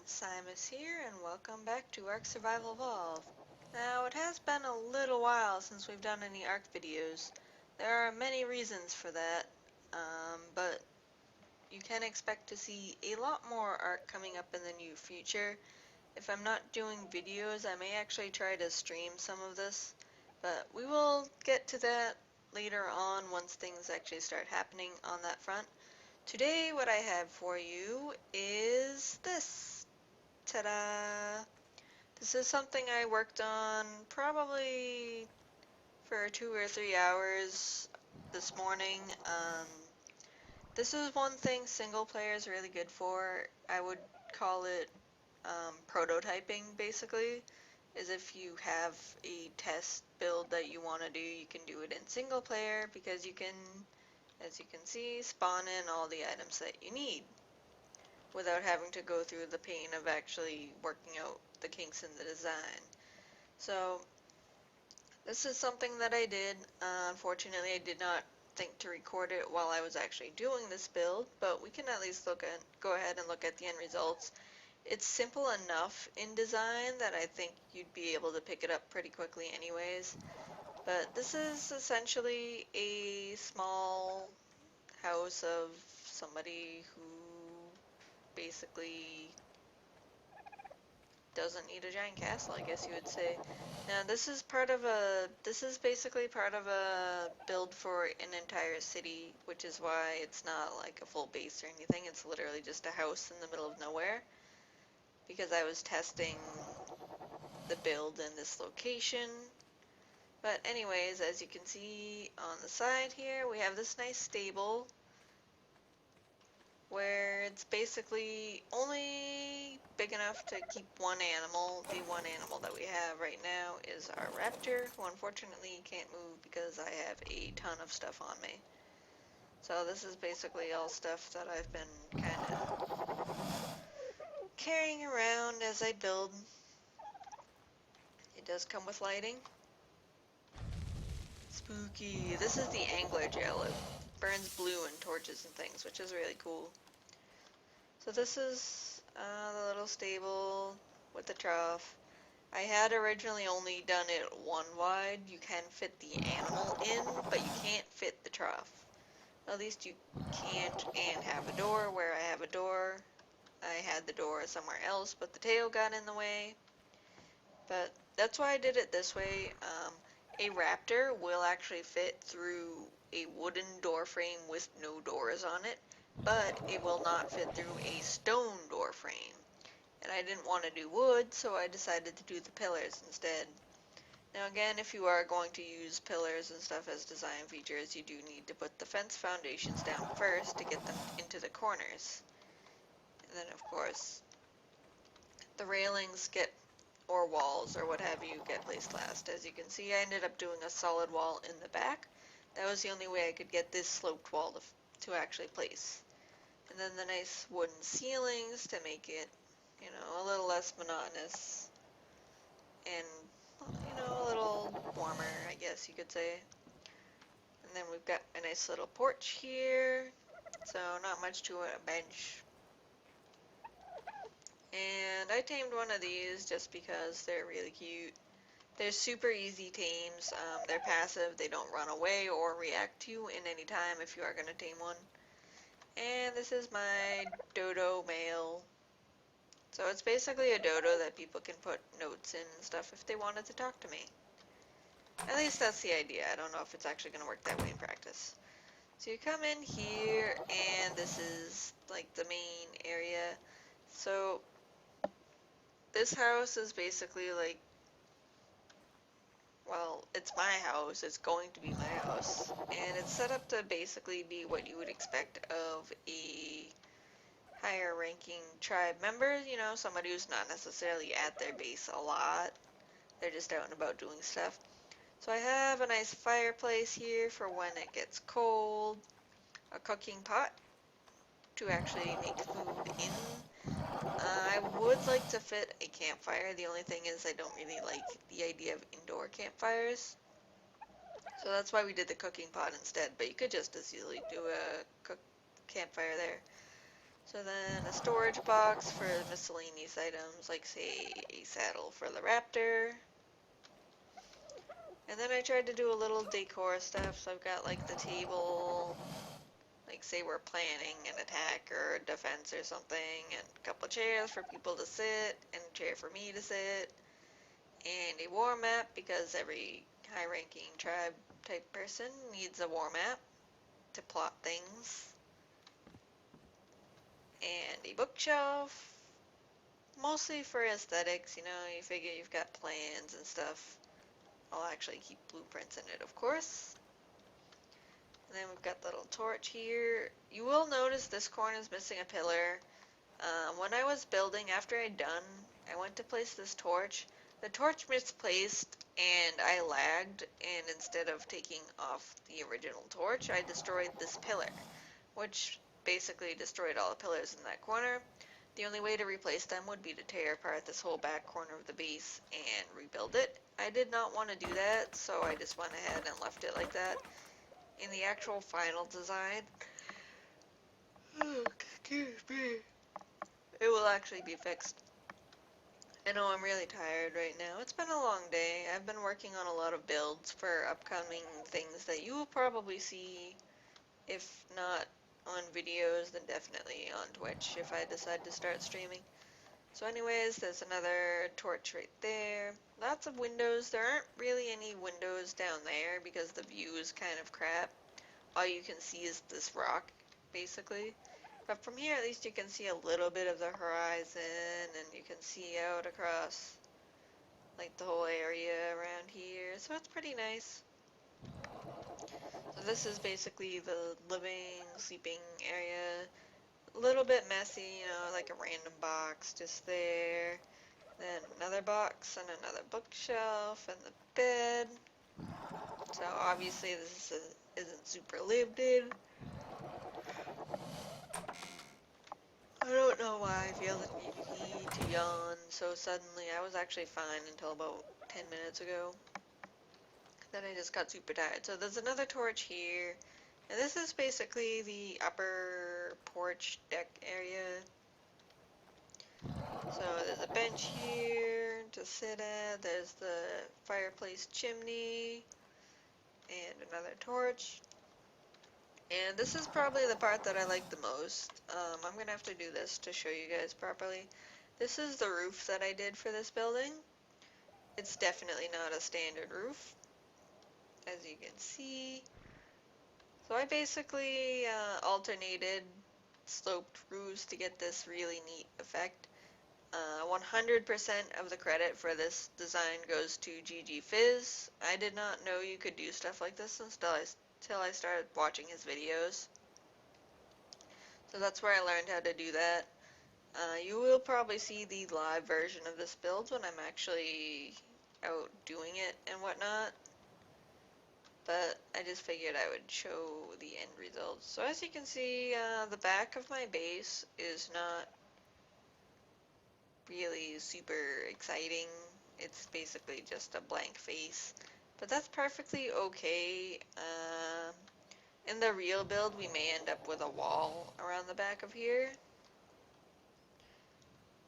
Simus here, and welcome back to Ark Survival Evolved. Now, it has been a little while since we've done any Ark videos. There are many reasons for that, but you can expect to see a lot more Ark coming up in the near future. If I'm not doing videos, I may actually try to stream some of this, but we will get to that later on once things actually start happening on that front. Today, what I have for you is this. Ta-da! This is something I worked on probably for 2 or 3 hours this morning. This is one thing single player is really good for. I would call it prototyping, basically. Is if you have a test build that you want to do, you can do it in single player because you can, as you can see, spawn in all the items that you need without having to go through the pain of actually working out the kinks in the design. So this is something that I did. Unfortunately, I did not think to record it while I was actually doing this build, but we can at least go ahead and look at the end results. It's simple enough in design that I think you'd be able to pick it up pretty quickly anyways. But this is essentially a small house of somebody who basically doesn't need a giant castle, I guess you would say. Now this is basically part of a build for an entire city, which is why it's not like a full base or anything. It's literally just a house in the middle of nowhere because I was testing the build in this location. But anyways, as you can see on the side here, we have this nice stable where it's basically only big enough to keep one animal. The one animal that we have right now is our raptor, who unfortunately can't move because I have a ton of stuff on me. So this is basically all stuff that I've been kind of carrying around as I build. It does come with lighting. Spooky. This is the angler gel. It burns blue in torches and things, which is really cool. So this is the little stable with the trough. I had originally only done it one wide. You can fit the animal in, but you can't fit the trough. At least you can't and have a door where I have a door. I had the door somewhere else, but the tail got in the way. But that's why I did it this way. A raptor will actually fit through a wooden door frame with no doors on it, but it will not fit through a stone door frame. And I didn't want to do wood, so I decided to do the pillars instead. Now again, if you are going to use pillars and stuff as design features, you do need to put the fence foundations down first to get them into the corners. And then of course, the railings get, or walls or what have you, get placed last. As you can see, I ended up doing a solid wall in the back. That was the only way I could get this sloped wall to actually place. And then the nice wooden ceilings to make it, a little less monotonous and, a little warmer, I guess you could say. And then we've got a nice little porch here, so not much to it, a bench. And I tamed one of these just because they're really cute. They're super easy tames. They're passive. They don't run away or react to you in any time if you are going to tame one. And this is my dodo male. So it's basically a dodo that people can put notes in and stuff if they wanted to talk to me. At least that's the idea. I don't know if it's actually going to work that way in practice. So you come in here, and this is like the main area. So this house is basically like, well, it's my house. It's going to be my house. And it's set up to basically be what you would expect of a higher ranking tribe member, somebody who's not necessarily at their base a lot. They're just out and about doing stuff. So I have a nice fireplace here for when it gets cold, a cooking pot to actually make food in. I would like to fit a campfire. The only thing is I don't really like the idea of indoor campfires. So that's why we did the cooking pot instead, but you could just as easily do a campfire there. So then a storage box for miscellaneous items, like say a saddle for the raptor. And then I tried to do a little decor stuff, so I've got like the table, like say we're planning an attack or a defense or something, and a couple chairs for people to sit, and a chair for me to sit, and a war map because every high-ranking tribe type person needs a war map to plot things, and a bookshelf, mostly for aesthetics, you know, you figure you've got plans and stuff. I'll actually keep blueprints in it, of course. And then we've got the little torch here. You will notice this corner is missing a pillar. When I was building, after I'd done, I went to place this torch. The torch misplaced and I lagged, and instead of taking off the original torch, I destroyed this pillar, which basically destroyed all the pillars in that corner. The only way to replace them would be to tear apart this whole back corner of the base and rebuild it. I did not want to do that, so I just went ahead and left it like that. In the actual final design, oh, excuse me, it will actually be fixed. I know I'm really tired right now. It's been a long day. I've been working on a lot of builds for upcoming things that you will probably see, if not on videos, then definitely on Twitch if I decide to start streaming. So anyways, there's another torch right there. Lots of windows. There aren't really any windows down there because the view is kind of crap. All you can see is this rock, basically. But from here, at least you can see a little bit of the horizon, and you can see out across, like, the whole area around here. So it's pretty nice. So this is basically the living, sleeping area. A little bit messy, you know, like a random box just there. Then another box and another bookshelf and the bed. So obviously this isn't super lived in. I don't know why I feel the need to yawn so suddenly. I was actually fine until about 10 minutes ago. Then I just got super tired. So there's another torch here. And this is basically the upper porch deck area. So there's a bench here to sit at. There's the fireplace chimney. And another torch. And this is probably the part that I like the most. I'm going to have to do this to show you guys properly. This is the roof that I did for this building. It's definitely not a standard roof, as you can see. So I basically alternated sloped roofs to get this really neat effect. 100% of the credit for this design goes to GG Fizz. I did not know you could do stuff like this until I started watching his videos. So that's where I learned how to do that. You will probably see the live version of this build when I'm actually out doing it and whatnot. But I just figured I would show the end results. So as you can see, the back of my base is not really super exciting. It's basically just a blank face. But that's perfectly okay. In the real build, we may end up with a wall around the back of here.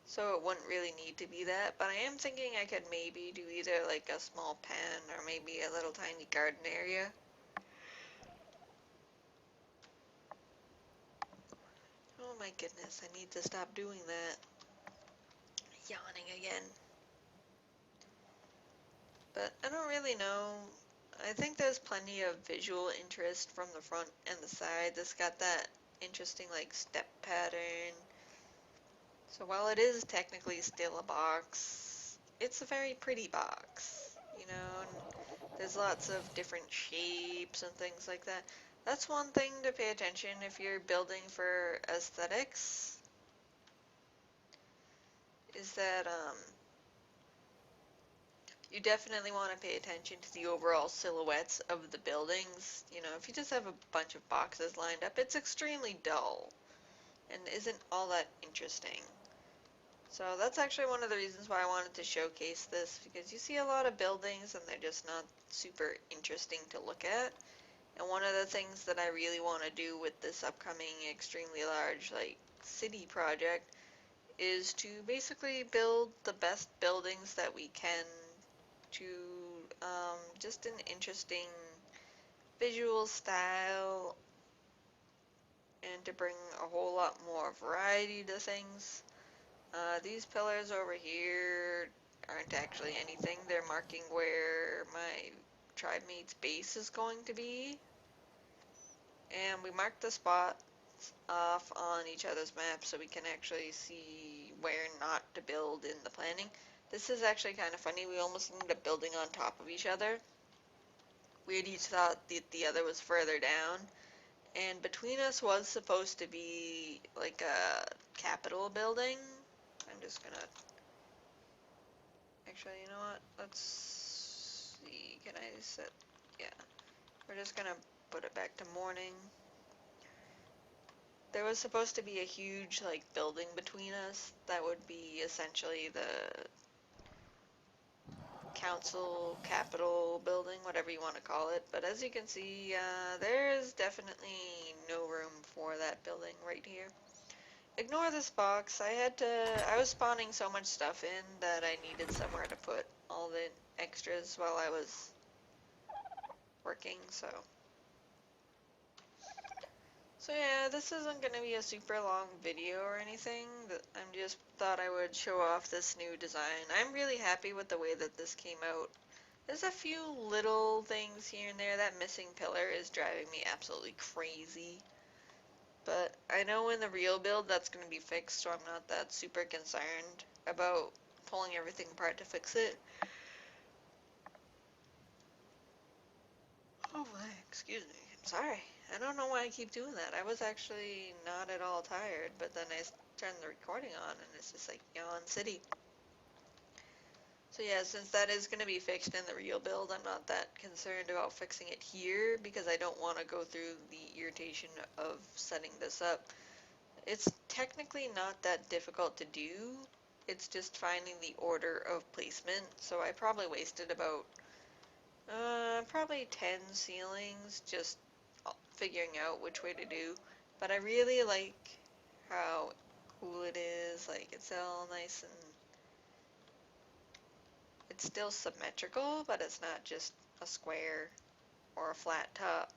So it wouldn't really need to be that, but I am thinking I could maybe do either like a small pen or maybe a little tiny garden area. Oh my goodness, I need to stop doing that. Yawning again. But I don't really know. I think there's plenty of visual interest from the front and the side. This got that interesting like step pattern. So while it is technically still a box, it's a very pretty box, you know, and there's lots of different shapes and things like that. That's one thing to pay attention if you're building for aesthetics, is that you definitely want to pay attention to the overall silhouettes of the buildings. You know, if you just have a bunch of boxes lined up, it's extremely dull and isn't all that interesting. So that's actually one of the reasons why I wanted to showcase this, because you see a lot of buildings and they're just not super interesting to look at. And one of the things that I really want to do with this upcoming extremely large, like, city project is to basically build the best buildings that we can to just an interesting visual style and to bring a whole lot more variety to things. These pillars over here aren't actually anything. They're marking where my tribe mate's base is going to be. And we marked the spot off on each other's map so we can actually see where not to build in the planning. This is actually kind of funny. We almost ended up building on top of each other. We had each thought that the other was further down, and between us was supposed to be like a capitol building. I'm just gonna, actually, you know what? Let's see. Can I set? Yeah. We're just gonna put it back to morning. There was supposed to be a huge, like, building between us that would be essentially the council, capitol building, whatever you want to call it. But as you can see, there's definitely no room for that building right here. Ignore this box. I was spawning so much stuff in that I needed somewhere to put all the extras while I was working, so. So yeah, this isn't going to be a super long video or anything. I'm just thought I would show off this new design. I'm really happy with the way that this came out. There's a few little things here and there. That missing pillar is driving me absolutely crazy. But I know in the real build that's going to be fixed, so I'm not that super concerned about pulling everything apart to fix it. Oh my, excuse me. I'm sorry. I don't know why I keep doing that. I was actually not at all tired, but then I turned the recording on and it's just like yawn city. So yeah, since that is going to be fixed in the real build, I'm not that concerned about fixing it here because I don't want to go through the irritation of setting this up. It's technically not that difficult to do. It's just finding the order of placement. So I probably wasted about probably 10 ceilings just figuring out which way to do. But I really like how cool it is. Like, it's all nice and it's still symmetrical, but it's not just a square or a flat top.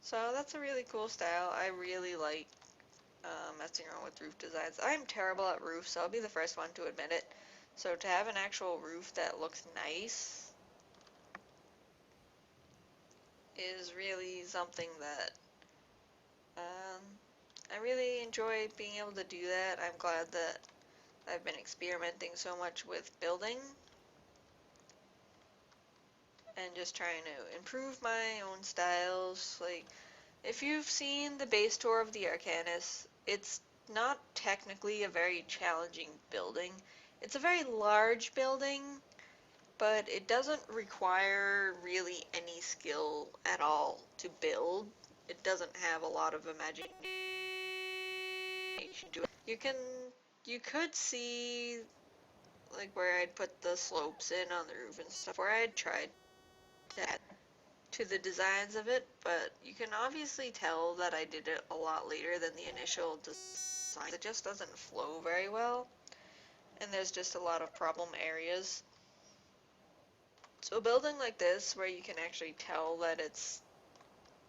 So that's a really cool style. I really like messing around with roof designs. I'm terrible at roofs, so I'll be the first one to admit it. So to have an actual roof that looks nice is really something that I really enjoy being able to do that. I'm glad that I've been experimenting so much with building and just trying to improve my own styles. Like, if you've seen the base tour of the Arcanus, it's not technically a very challenging building. It's a very large building, but it doesn't require really any skill at all to build. It doesn't have a lot of imagination to it. You could see like where I'd put the slopes in on the roof and stuff, where I'd tried to add to the designs of it, but you can obviously tell that I did it a lot later than the initial design. It just doesn't flow very well, and there's just a lot of problem areas. So a building like this, where you can actually tell that it's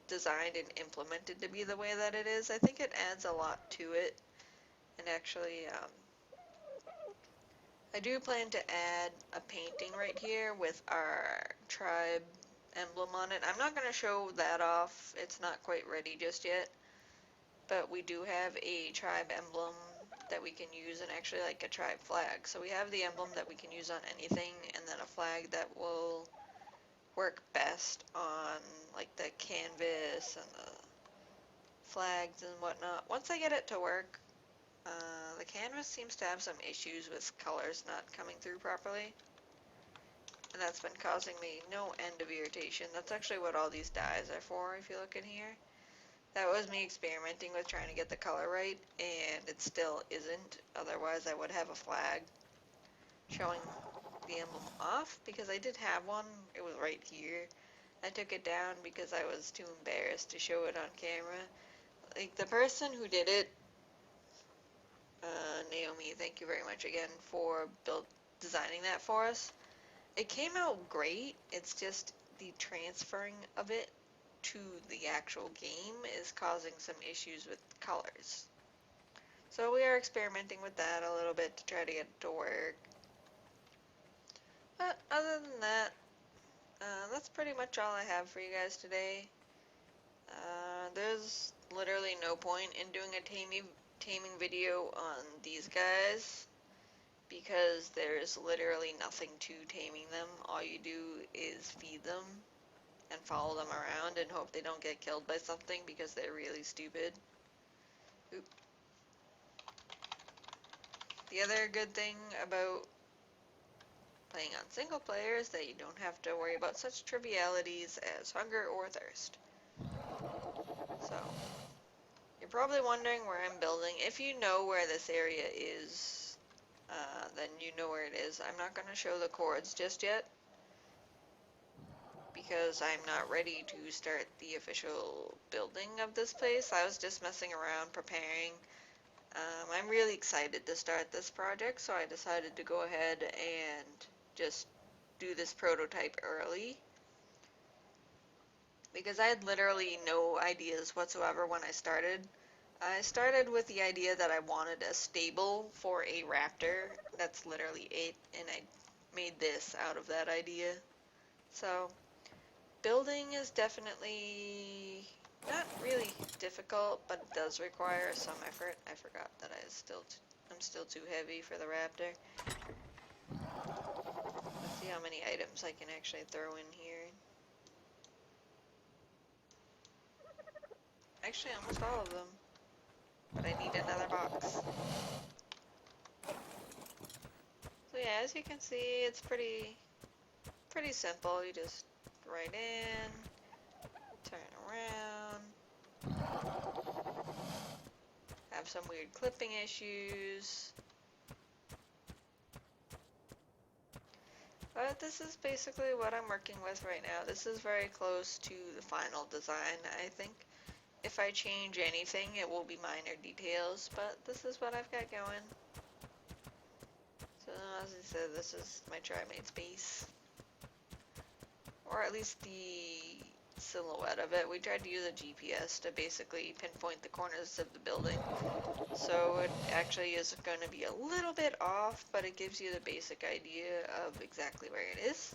designed and implemented to be the way that it is, I think it adds a lot to it. And actually, I do plan to add a painting right here with our tribe emblem on it. I'm not going to show that off. It's not quite ready just yet. But we do have a tribe emblem that we can use, and actually like a tribe flag. So we have the emblem that we can use on anything, and then a flag that will work best on like the canvas and the flags and whatnot. Once I get it to work, the canvas seems to have some issues with colors not coming through properly. And that's been causing me no end of irritation. That's actually what all these dyes are for, if you look in here. That was me experimenting with trying to get the color right, and it still isn't. Otherwise, I would have a flag showing the emblem off, because I did have one. It was right here. I took it down because I was too embarrassed to show it on camera. Like, the person who did it Naomi, thank you very much again for designing that for us. It came out great, it's just the transferring of it to the actual game is causing some issues with colors. So we are experimenting with that a little bit to try to get it to work. But other than that, that's pretty much all I have for you guys today. There's literally no point in doing a taming video on these guys because there's literally nothing to taming them. All you do is feed them and follow them around and hope they don't get killed by something because they're really stupid. Oop. The other good thing about playing on single player is that you don't have to worry about such trivialities as hunger or thirst. So, you're probably wondering where I'm building. If you know where this area is, then you know where it is. I'm not going to show the chords just yet because I'm not ready to start the official building of this place. I was just messing around, preparing. I'm really excited to start this project, so I decided to go ahead and just do this prototype early because I had literally no ideas whatsoever when I started. I started with the idea that I wanted a stable for a raptor. That's literally it, and I made this out of that idea. So, building is definitely not really difficult, but it does require some effort. I forgot that I'm still too heavy for the raptor. Let's see how many items I can actually throw in here. Actually, almost all of them. But I need another box. So yeah, as you can see, it's pretty simple. You just write in, turn around, have some weird clipping issues. But this is basically what I'm working with right now. This is very close to the final design, I think. If I change anything, it will be minor details, but this is what I've got going. So as I said, this is my Tri-Mate's base. Or at least the silhouette of it. We tried to use a GPS to basically pinpoint the corners of the building. So it actually is going to be a little bit off, but it gives you the basic idea of exactly where it is.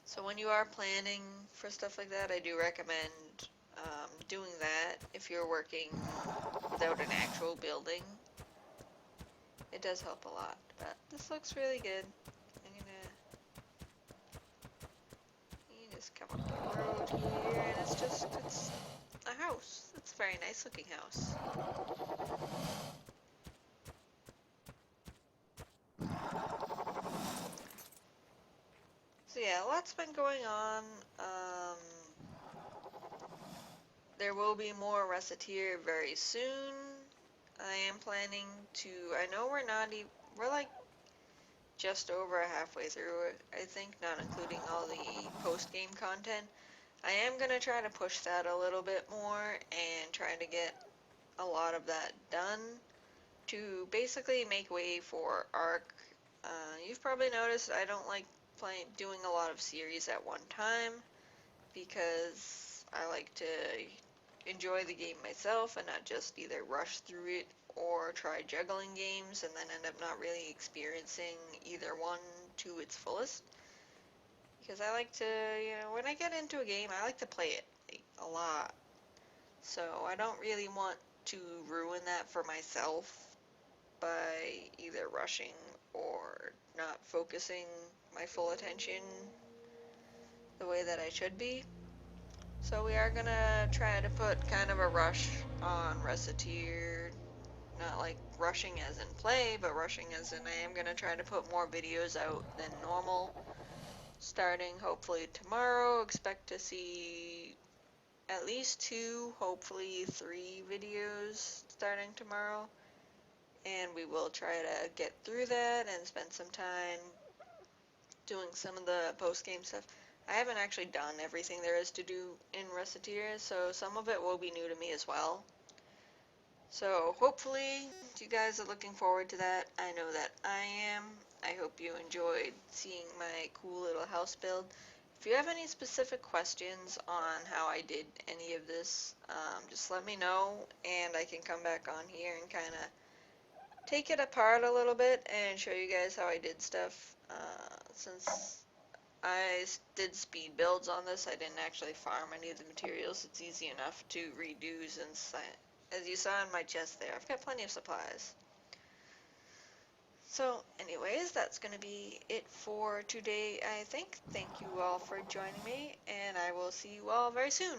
So when you are planning for stuff like that, I do recommend doing that if you're working without an actual building. It does help a lot, but this looks really good. You just come up the road here, and it's a house. It's a very nice looking house. So yeah, a lot's been going on. There will be more Recettear very soon. I am planning to, I know we're like just over halfway through it, I think, not including all the post-game content. I am going to try to push that a little bit more and try to get a lot of that done to basically make way for Ark. You've probably noticed I don't like doing a lot of series at one time because I like to enjoy the game myself and not just either rush through it or try juggling games and then end up not really experiencing either one to its fullest. Because I like to, when I get into a game, I like to play it a lot. So I don't really want to ruin that for myself by either rushing or not focusing my full attention the way that I should be. So we are gonna try to put kind of a rush on Recettear, not like rushing as in play, but rushing as in I am gonna try to put more videos out than normal. Starting hopefully tomorrow, expect to see at least 2, hopefully 3 videos starting tomorrow. And we will try to get through that and spend some time doing some of the post-game stuff. I haven't actually done everything there is to do in Recettear, so some of it will be new to me as well. So hopefully you guys are looking forward to that. I know that I am. I hope you enjoyed seeing my cool little house build. If you have any specific questions on how I did any of this, just let me know and I can come back on here and kind of take it apart a little bit and show you guys how I did stuff. Since I did speed builds on this, I didn't actually farm any of the materials. It's easy enough to redo since as you saw in my chest there, I've got plenty of supplies. So anyways, that's going to be it for today, I think. Thank you all for joining me, and I will see you all very soon.